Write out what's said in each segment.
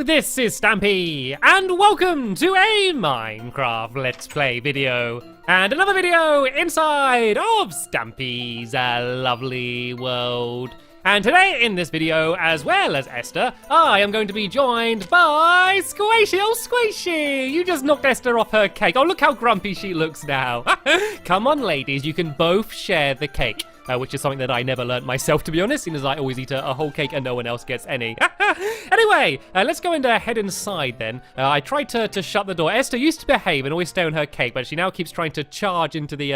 this is Stampy, and welcome to a Minecraft Let's Play video, and another video inside of Stampy's lovely world. And today in this video, as well as Esther, I am going to be joined by Squishy. Oh, Squishy! You just knocked Esther off her cake. Oh, look how grumpy she looks now. Come on, ladies, you can both share the cake. Which is something that I never learnt myself, to be honest, seeing as I always eat a whole cake and no one else gets any. Anyway, let's go and head inside then. I tried to shut the door. Esther used to behave and always stay on her cake, but she now keeps trying to charge into the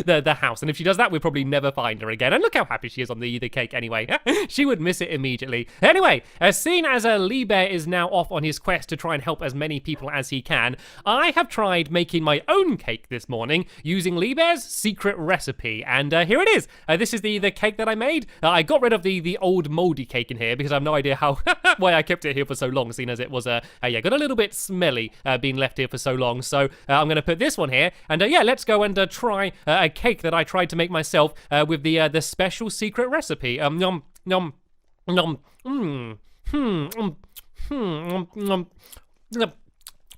the house. And if she does that, we'll probably never find her again. And look how happy she is on the cake anyway. She would miss it immediately. Anyway, as seen as Lee Bear is now off on his quest to try and help as many people as he can, I have tried making my own cake this morning using Lee Bear's secret recipe. And here it is. This is the cake that I made. I got rid of the old moldy cake in here because I have no idea how why I kept it here for so long, seeing as it was got a little bit smelly being left here for so long. So I'm going to put this one here, and yeah, let's go and try a cake that I tried to make myself with the special secret recipe. Nom nom nom.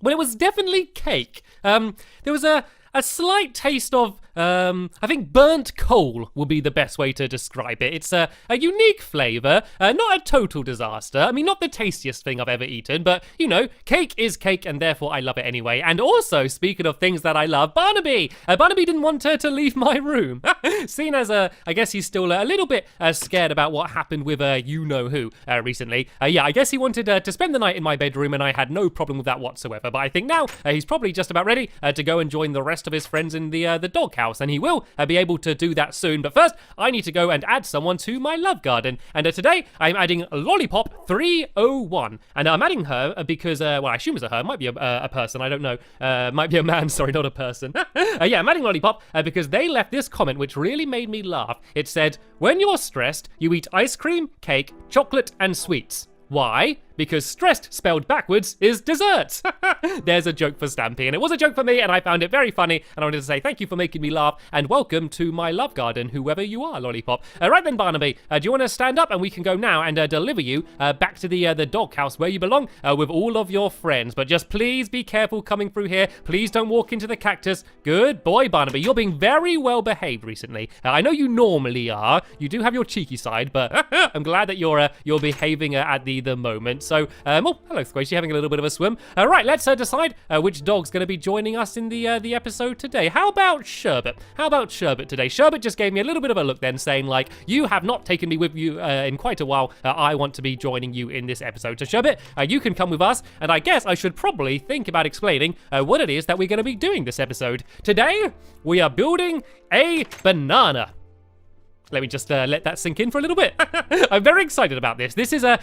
Well, it was definitely cake. There was a slight taste of, I think burnt coal will be the best way to describe it. It's a unique flavour, not a total disaster. I mean, not the tastiest thing I've ever eaten, but, you know, cake is cake, and therefore I love it anyway. And also, speaking of things that I love, Barnaby! Barnaby didn't want her to leave my room. Seen as, I guess he's still a little bit scared about what happened with you-know-who recently. Yeah, I guess he wanted to spend the night in my bedroom, and I had no problem with that whatsoever. But I think now he's probably just about ready to go and join the rest of his friends in the doghouse, and he will be able to do that soon. But first, I need to go and add someone to my love garden, and today I'm adding Lollipop 301, and I'm adding her because, well, I assume it's a her, might be a person, I don't know, might be a man, sorry, not a person. Yeah, I'm adding Lollipop because they left this comment which really made me laugh. It said, when you're stressed, you eat ice cream, cake, chocolate, and sweets. Why? Because stressed spelled backwards is desserts. There's a joke for Stampy, and it was a joke for me, and I found it very funny, and I wanted to say thank you for making me laugh, and welcome to my love garden, whoever you are, Lollipop. Right then, Barnaby, do you want to stand up, and we can go now and deliver you back to the doghouse where you belong with all of your friends. But just please be careful coming through here. Please don't walk into the cactus. Good boy, Barnaby. You're being very well behaved recently. I know you normally are. You do have your cheeky side, but I'm glad that you're behaving at the moment. So, oh, hello, Squishy, having a little bit of a swim. Right, let's decide which dog's going to be joining us in the episode today. How about Sherbet? How about Sherbet today? Sherbet just gave me a little bit of a look then, saying, like, you have not taken me with you in quite a while. I want to be joining you in this episode. So, Sherbet, you can come with us, and I guess I should probably think about explaining what it is that we're going to be doing this episode. Today, we are building a banana. Let me just let that sink in for a little bit. I'm very excited about this. This is a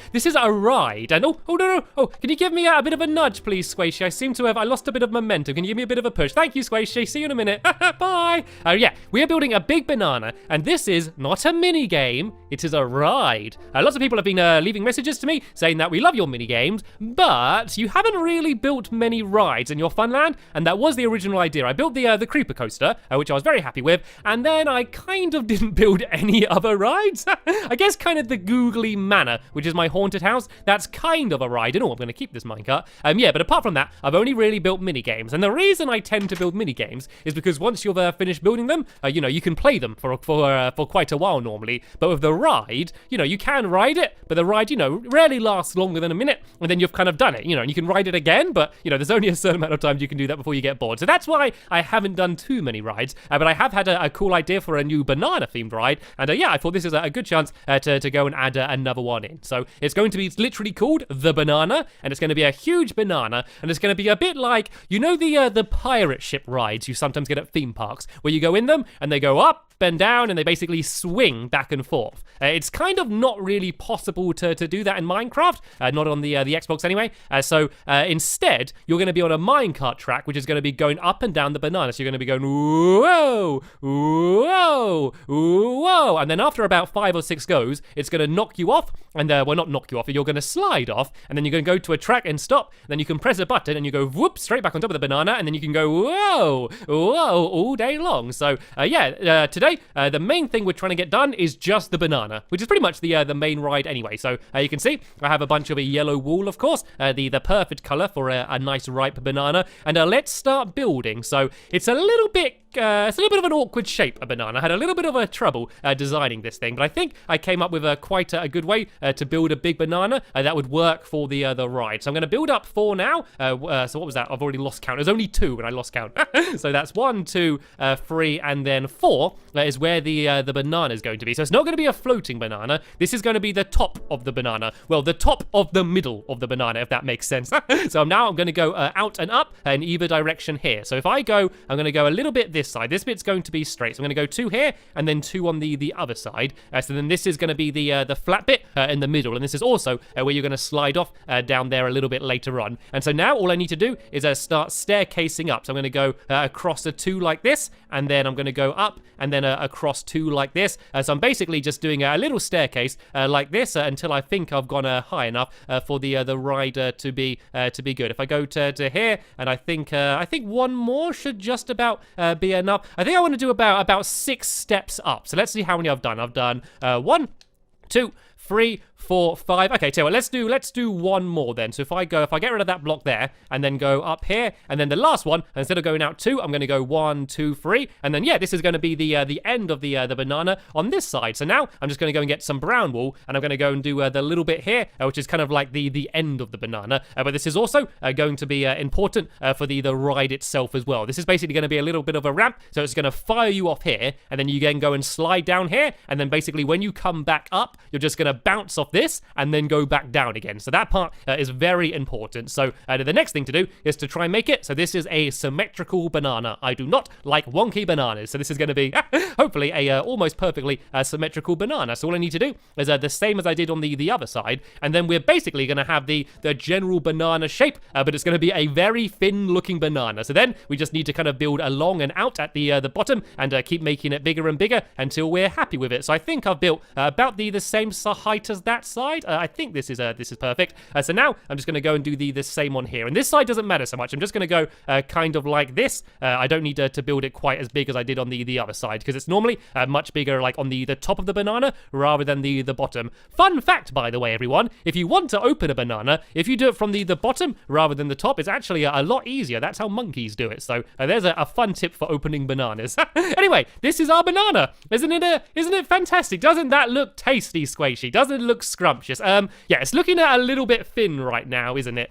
ride. And oh no. Oh, can you give me a bit of a nudge, please, Squishy? I lost a bit of momentum. Can you give me a bit of a push? Thank you, Squishy. See you in a minute. Bye. Yeah, we are building a big banana, and this is not a mini game. It is a ride. Lots of people have been leaving messages to me saying that we love your mini games, but you haven't really built many rides in your Funland, and that was the original idea. I built the creeper coaster, which I was very happy with, and then I kind of didn't build any other rides. I guess kind of the Googly Manor, which is my haunted house. That's kind of a ride. And oh, I'm going to keep this minecart. Yeah, but apart from that, I've only really built mini games. And the reason I tend to build mini games is because once you've finished building them, you know, you can play them for quite a while normally. But with the ride, you know, you can ride it, but the ride, you know, rarely lasts longer than a minute, and then you've kind of done it, you know, and you can ride it again, but you know, there's only a certain amount of times you can do that before you get bored. So that's why I haven't done too many rides. But I have had a cool idea for a new banana themed ride. And yeah, I thought this is a good chance to go and add another one in. So it's going to be literally called the banana, and it's going to be a huge banana, and it's going to be a bit like, you know, the pirate ship rides you sometimes get at theme parks, where you go in them and they go up and down and they basically swing back and forth. It's kind of not really possible to do that in Minecraft, not on the Xbox anyway. So instead, you're going to be on a minecart track, which is going to be going up and down the banana. So you're going to be going whoa, whoa, whoa, and then after about 5 or 6 goes, it's going to knock you off, and well, not knock you off, you're going to slide off, and then you're going to go to a track and stop, and then you can press a button and you go whoop straight back on top of the banana, and then you can go whoa, whoa all day long. So yeah, today the main thing we're trying to get done is just the banana. banana, which is pretty much the main ride anyway. So you can see I have a bunch of a yellow wool, of course, the perfect color for a nice ripe banana. And let's start building. So it's a little bit of an awkward shape, a banana. I had a little bit of a trouble designing this thing, but I think I came up with quite a good way to build a big banana that would work for the ride. So I'm going to build up 4 now. So what was that? I've already lost count. It was only 2 when I lost count. So that's 1, 2, 3, and then 4 is where the banana is going to be. So it's not going to be a floating banana. This is going to be the top of the banana. Well, the top of the middle of the banana, if that makes sense. So now I'm going to go out and up in either direction here. So if I go, I'm going to go a little bit this side. This bit's going to be straight. So I'm going to go 2 here and then 2 on the other side. So then this is going to be the flat bit in the middle. And this is also where you're going to slide off down there a little bit later on. And so now all I need to do is start staircasing up. So I'm going to go across a 2 like this, and then I'm going to go up and then across 2 like this. So I'm basically just doing a little staircase like this until I think I've gone high enough for the ride to be good. If I go to here, and I think 1 more should just about be enough. I think I want to do about 6 steps up. So let's see how many I've done. I've done 1, 2, 3, 4, 5. Okay, tell you what, let's do 1 more then. So if I get rid of that block there and then go up here, and then the last one, instead of going out 2, I'm going to go 1, 2, 3, and then yeah, this is going to be the end of the banana on this side. So now I'm just going to go and get some brown wool, and I'm going to go and do the little bit here, which is kind of like the end of the banana. But this is also going to be important for the ride itself as well. This is basically going to be a little bit of a ramp, so it's going to fire you off here, and then you can go and slide down here, and then basically when you come back up, you're just going to bounce off this and then go back down again. So that part is very important. So the next thing to do is to try and make it so this is a symmetrical banana. I do not like wonky bananas, so this is going to be hopefully a almost perfectly symmetrical banana. So all I need to do is the same as I did on the other side, and then we're basically going to have the general banana shape, but it's going to be a very thin looking banana. So then we just need to kind of build along and out at the bottom and keep making it bigger and bigger until we're happy with it. So I think I've built about the same height as that side. I think this is perfect. So now I'm just going to go and do the same on here. And this side doesn't matter so much. I'm just going to go kind of like this. I don't need to build it quite as big as I did on the other side, because it's normally much bigger like on the top of the banana rather than the bottom. Fun fact, by the way, everyone, if you want to open a banana, if you do it from the bottom rather than the top, it's actually a lot easier. That's how monkeys do it. So there's a fun tip for opening bananas. Anyway, this is our banana. Isn't it fantastic? Doesn't that look tasty, Squishy? Doesn't it look scrumptious? Yeah, it's looking a little bit thin right now, isn't it?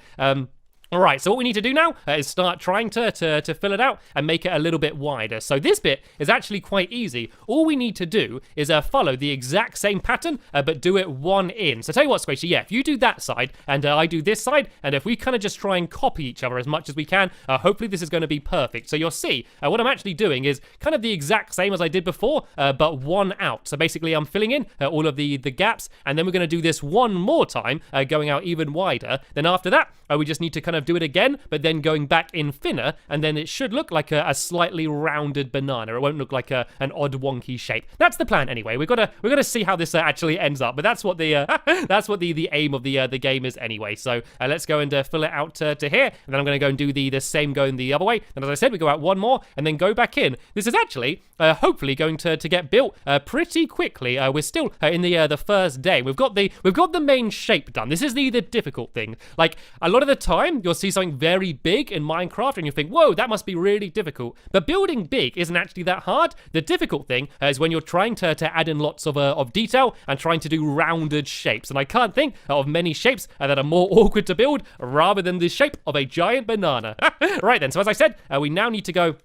Alright, so what we need to do now is start trying to fill it out and make it a little bit wider. So this bit is actually quite easy. All we need to do is follow the exact same pattern, but do it 1 in. So tell you what, Squishy, yeah, if you do that side and I do this side, and if we kind of just try and copy each other as much as we can, hopefully this is going to be perfect. So you'll see what I'm actually doing is kind of the exact same as I did before, but 1 out. So basically I'm filling in all of the gaps, and then we're going to do this 1 more time, going out even wider. Then after that, we just need to kind of do it again, but then going back in thinner, and then it should look like a slightly rounded banana. It won't look like an odd wonky shape. That's the plan anyway. We're gonna see how this actually ends up, but that's what the aim of the game is anyway. So let's go and fill it out to here, and then I'm gonna go and do the same going the other way. And as I said, we go out 1 more and then go back in. This is actually hopefully going to get built pretty quickly. We're still in the first day. We've got the main shape done. This is the difficult thing. Like a lot of the time, you'll see something very big in Minecraft and you think, whoa, that must be really difficult. But building big isn't actually that hard. The difficult thing is when you're trying to add in lots of detail and trying to do rounded shapes. And I can't think of many shapes that are more awkward to build rather than the shape of a giant banana. Right then, so as I said, we now need to go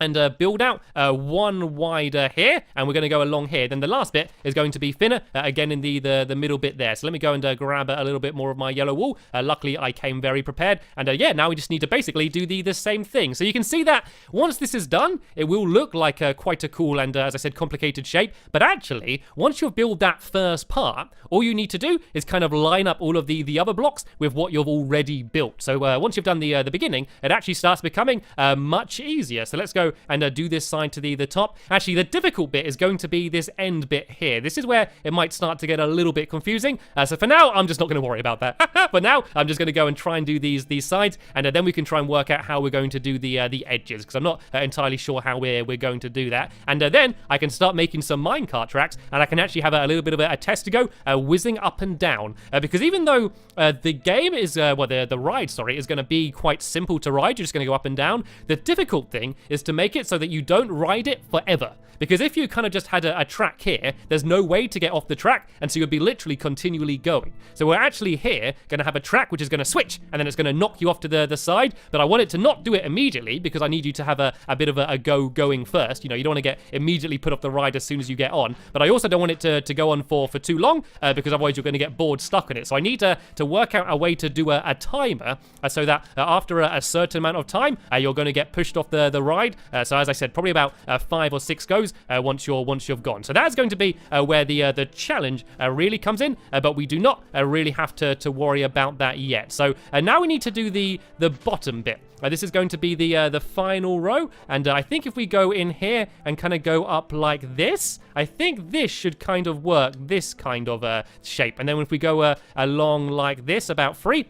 and build out 1 wider here, and we're going to go along here. Then the last bit is going to be thinner, again in the middle bit there. So let me go and grab a little bit more of my yellow wool. Luckily, I came very prepared, and yeah, now we just need to basically do the same thing. So you can see that once this is done, it will look like quite a cool and, as I said, complicated shape. But actually, once you've built that first part, all you need to do is kind of line up all of the other blocks with what you've already built. So once you've done the beginning, it actually starts becoming much easier. So let's go go and do this side to the top. Actually, the difficult bit is going to be this end bit here. This is where it might start to get a little bit confusing. So for now, I'm just not going to worry about that. For now, I'm just going to go and try and do these sides, and then we can try and work out how we're going to do the edges, because I'm not entirely sure how we're going to do that. And then I can start making some minecart tracks, and I can actually have a little bit of a test to go, whizzing up and down. Because even though the game is, the ride, sorry, is going to be quite simple to ride, you're just going to go up and down, the difficult thing is to make it so that you don't ride it forever. Because if you kind of just had a track here, there's no way to get off the track, and so you'd be literally continually going. So we're actually here going to have a track which is going to switch, and then it's going to knock you off to the side, but I want it to not do it immediately, because I need you to have a bit of a go going first. You know, you don't want to get immediately put off the ride as soon as you get on, but I also don't want it to go on for too long, because otherwise you're going to get bored stuck on it. So I need to work out a way to do a timer, so that after a certain amount of time, you're going to get pushed off the ride. So as I said, probably about 5 or 6 goes once you've gone. So that's going to be where the challenge really comes in, but we do not really have to worry about that yet. So now we need to do the bottom bit. This is going to be the final row, and I think if we go in here and kind of go up like this, I think this should kind of work, this kind of shape. And then if we go along like this, about 3.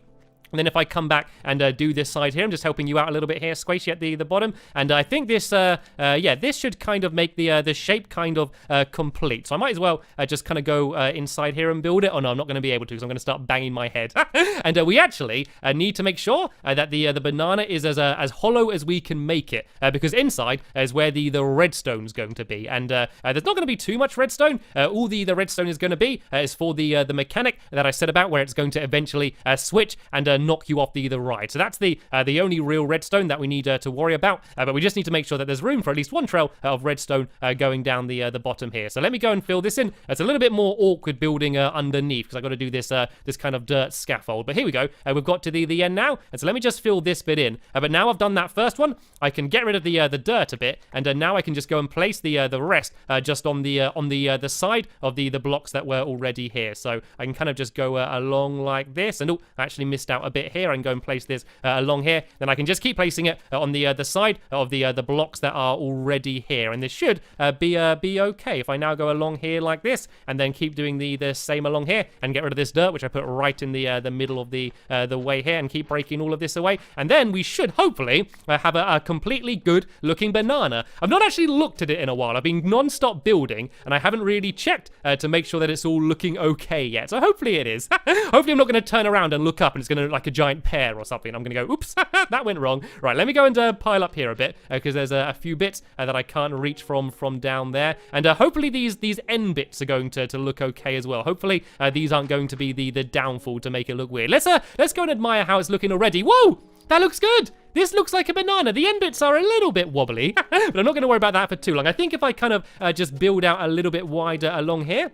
And then if I come back and do this side here, I'm just helping you out a little bit here, Squishy, at the bottom. And I think this, this should kind of make the shape kind of complete. So I might as well just kind of go inside here and build it. Oh no, I'm not going to be able to, because I'm going to start banging my head. And we actually need to make sure that the banana is as hollow as we can make it, because inside is where the redstone's going to be. And there's not going to be too much redstone. All the redstone is going to be is for the mechanic that I said about, where it's going to eventually switch and knock you off the ride. So that's the only real redstone that we need to worry about. But we just need to make sure that there's room for at least one trail of redstone going down the bottom here. So let me go and fill this in. It's a little bit more awkward building underneath, because I've got to do this this kind of dirt scaffold. But here we go. We've got to the end now. And so let me just fill this bit in. But now I've done that first one, I can get rid of the dirt a bit, and now I can just go and place the rest just on the side of the blocks that were already here. So I can kind of just go along like this. And I actually missed out a bit here. I can go and place this along here. Then I can just keep placing it on the side of the blocks that are already here, and this should be okay. If I now go along here like this, and then keep doing the same along here, and get rid of this dirt, which I put right in the middle of the way here, and keep breaking all of this away, and then we should hopefully have a completely good looking banana. I've not actually looked at it in a while. I've been non-stop building, and I haven't really checked to make sure that it's all looking okay yet. So hopefully it is. Hopefully I'm not going to turn around and look up and it's going to look like a giant pear or something. I'm going to go, oops, that went wrong. Right, let me go and pile up here a bit, because there's a few bits that I can't reach from down there. And hopefully these end bits are going to look okay as well. Hopefully these aren't going to be the downfall to make it look weird. Let's go and admire how it's looking already. Whoa! That looks good. This looks like a banana. The end bits are a little bit wobbly, but I'm not going to worry about that for too long. I think if I kind of just build out a little bit wider along here,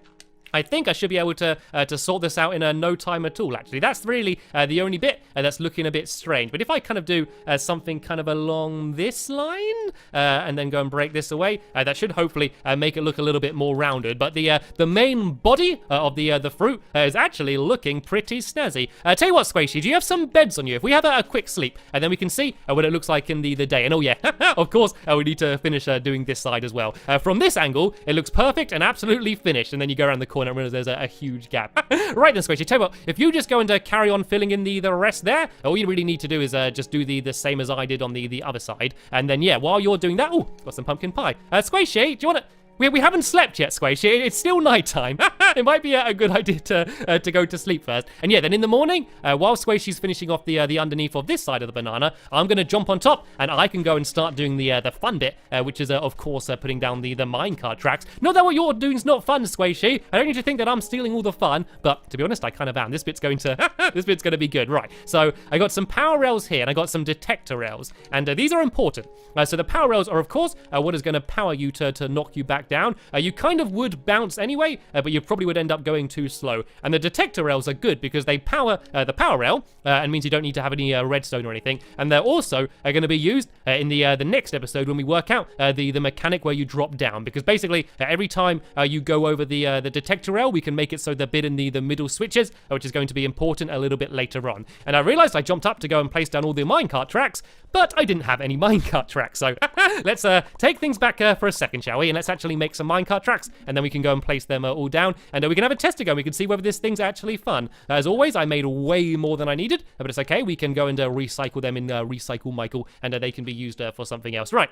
I think I should be able to sort this out in no time at all, actually. That's really the only bit that's looking a bit strange. But if I kind of do something kind of along this line, and then go and break this away, that should hopefully make it look a little bit more rounded. But the main body of the fruit is actually looking pretty snazzy. Tell you what, Squishy, do you have some beds on you? If we have a quick sleep, and then we can see what it looks like in the day. And oh yeah, of course, we need to finish doing this side as well. From this angle, it looks perfect and absolutely finished. And then you go around the corner and realize there's a huge gap. Right then, Squishy, tell you what, if you just go and carry on filling in the rest there, all you really need to do is just do the same as I did on the other side. And then, yeah, while you're doing that, oh, got some pumpkin pie. Squishy, do you want to... We haven't slept yet, Squishy. It's still nighttime. It might be a good idea to go to sleep first. And yeah, then in the morning, while Squishy's finishing off the underneath of this side of the banana, I'm going to jump on top, and I can go and start doing the fun bit, which is, of course, putting down the minecart tracks. Not that what you're doing is not fun, Squishy. I don't need to think that I'm stealing all the fun, but to be honest, I kind of am. This bit's going to be good. Right, so I got some power rails here, and I got some detector rails, and these are important. So the power rails are, of course, what is going to power you to knock you back track down, you kind of would bounce anyway, but you probably would end up going too slow. And the detector rails are good because they power the power rail, and means you don't need to have any redstone or anything. And they're also going to be used in the next episode when we work out the mechanic where you drop down, because basically every time you go over the detector rail, we can make it so the bit in the middle switches, which is going to be important a little bit later on. And I realized I jumped up to go and place down all the minecart tracks, but I didn't have any minecart tracks. So let's take things back for a second, shall we? And let's actually make some minecart tracks, and then we can go and place them all down, and we can have a test to go. We can see whether this thing's actually fun. As always, I made way more than I needed, but it's okay. We can go and recycle them in Recycle Michael, and they can be used for something else. Right.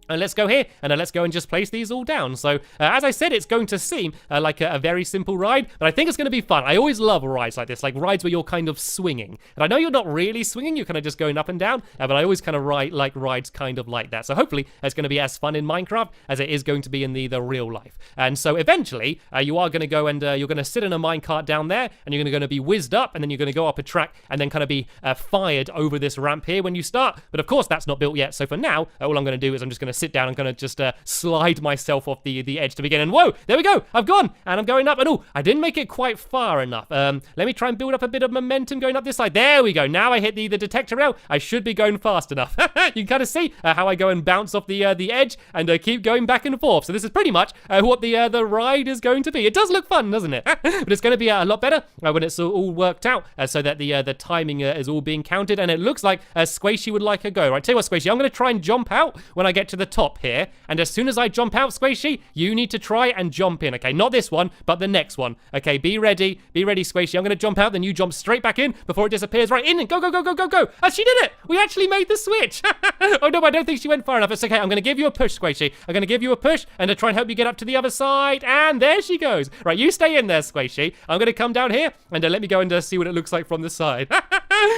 And let's go here, and let's go and just place these all down. So, as I said, it's going to seem like a very simple ride, but I think it's going to be fun. I always love rides like this, like rides where you're kind of swinging. And I know you're not really swinging, you're kind of just going up and down, but I always kind of like rides kind of like that. So hopefully, it's going to be as fun in Minecraft as it is going to be in the real life. And so eventually, you are going to go and you're going to sit in a minecart down there, and you're going to be whizzed up, and then you're going to go up a track, and then kind of be fired over this ramp here when you start. But of course, that's not built yet. So for now, all I'm going to do is I'm just going to sit down. I'm going to just slide myself off the edge to begin. And whoa, there we go. I've gone, and I'm going up. And oh, I didn't make it quite far enough. Let me try and build up a bit of momentum going up this side. There we go. Now I hit the detector rail. I should be going fast enough. You can kind of see how I go and bounce off the edge and keep going back and forth. So this is pretty much what the ride is going to be. It does look fun, doesn't it? But it's going to be a lot better when it's all worked out, so that the timing is all being counted. And it looks like Squishy would like a go. Right, tell you what, Squishy, I'm going to try and jump out when I get to the top here. And as soon as I jump out, Squishy, you need to try and jump in, okay? Not this one, but the next one. Okay, be ready, Squishy. I'm going to jump out, then you jump straight back in before it disappears. Right, in and go, go, go, go, go, go. Oh, she did it. We actually made the switch. Oh, no, I don't think she went far enough. It's okay. I'm going to give you a push, Squishy. I'm going to give you a push and to try and help you get up to the other side. And there she goes. Right, you stay in there, Squishy. I'm going to come down here and let me go and see what it looks like from the side.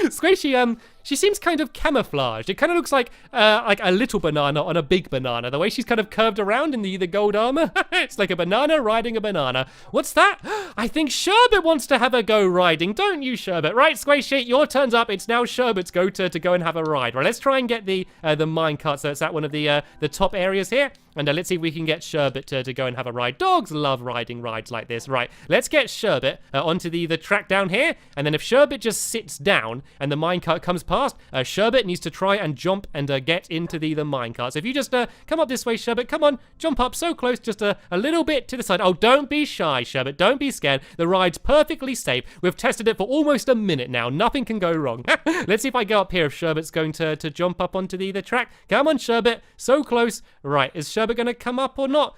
Squishy, she seems kind of camouflaged. It kind of looks like a little banana on a big banana. The way she's kind of curved around in the gold armor. It's like a banana riding a banana. What's that? I think Sherbet wants to have a go riding, don't you, Sherbet? Right, Squishy, your turn's up. It's now Sherbet's go to go and have a ride. Right, let's try and get the minecart. So it's at one of the top areas here. And let's see if we can get Sherbet to go and have a ride. Dogs love riding rides like this. Right, let's get Sherbet onto the track down here. And then if Sherbet just sits down and the minecart comes past, Sherbet needs to try and jump and get into the minecart. So if you just come up this way, Sherbet, come on, jump up so close, just a little bit to the side. Oh, don't be shy, Sherbet. Don't be scared. The ride's perfectly safe. We've tested it for almost a minute now. Nothing can go wrong. Let's see if I go up here, if Sherbet's going to jump up onto the track. Come on, Sherbet. So close. Right, is Sherbet going to come up or not?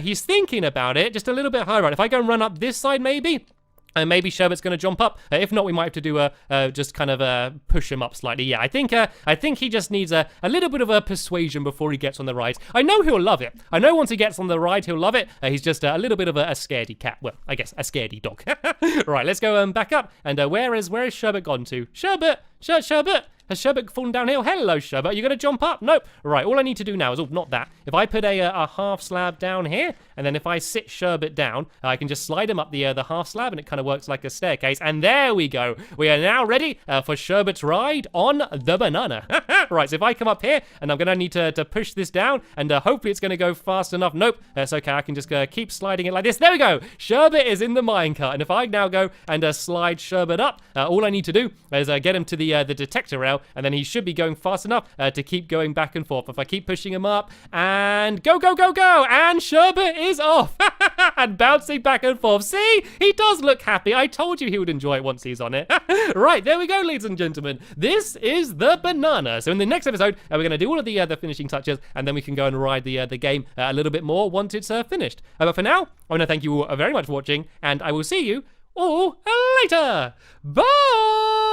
He's thinking about it. Just a little bit higher. Right, if I go and run up this side, maybe. And maybe Sherbet's going to jump up. If not, we might have to do just kind of push him up slightly. Yeah, I think he just needs a little bit of a persuasion before he gets on the ride. I know he'll love it. I know once he gets on the ride, he'll love it. He's just a little bit of a scaredy cat. Well, I guess a scaredy dog. Right, let's go back up. And where is Sherbet gone to? Sherbet! Sherbet! Has Sherbet fallen downhill? Hello, Sherbet. Are you going to jump up? Nope. Right, all I need to do now is, oh, not that. If I put a half slab down here, and then if I sit Sherbet down, I can just slide him up the half slab, and it kind of works like a staircase. And there we go. We are now ready for Sherbet's ride on the banana. Right, so if I come up here, and I'm going to need to push this down, and hopefully it's going to go fast enough. Nope, that's okay. I can just keep sliding it like this. There we go. Sherbet is in the minecart. And if I now go and slide Sherbet up, all I need to do is get him to the detector rail, and then he should be going fast enough to keep going back and forth. If I keep pushing him up, and go, go, go, go, and Sherbet is off, and bouncing back and forth. See, he does look happy. I told you he would enjoy it once he's on it. Right, there we go, ladies and gentlemen. This is the banana. So in the next episode, we're going to do all of the finishing touches, and then we can go and ride the game a little bit more once it's finished. But for now, I want to thank you all very much for watching, and I will see you all later. Bye!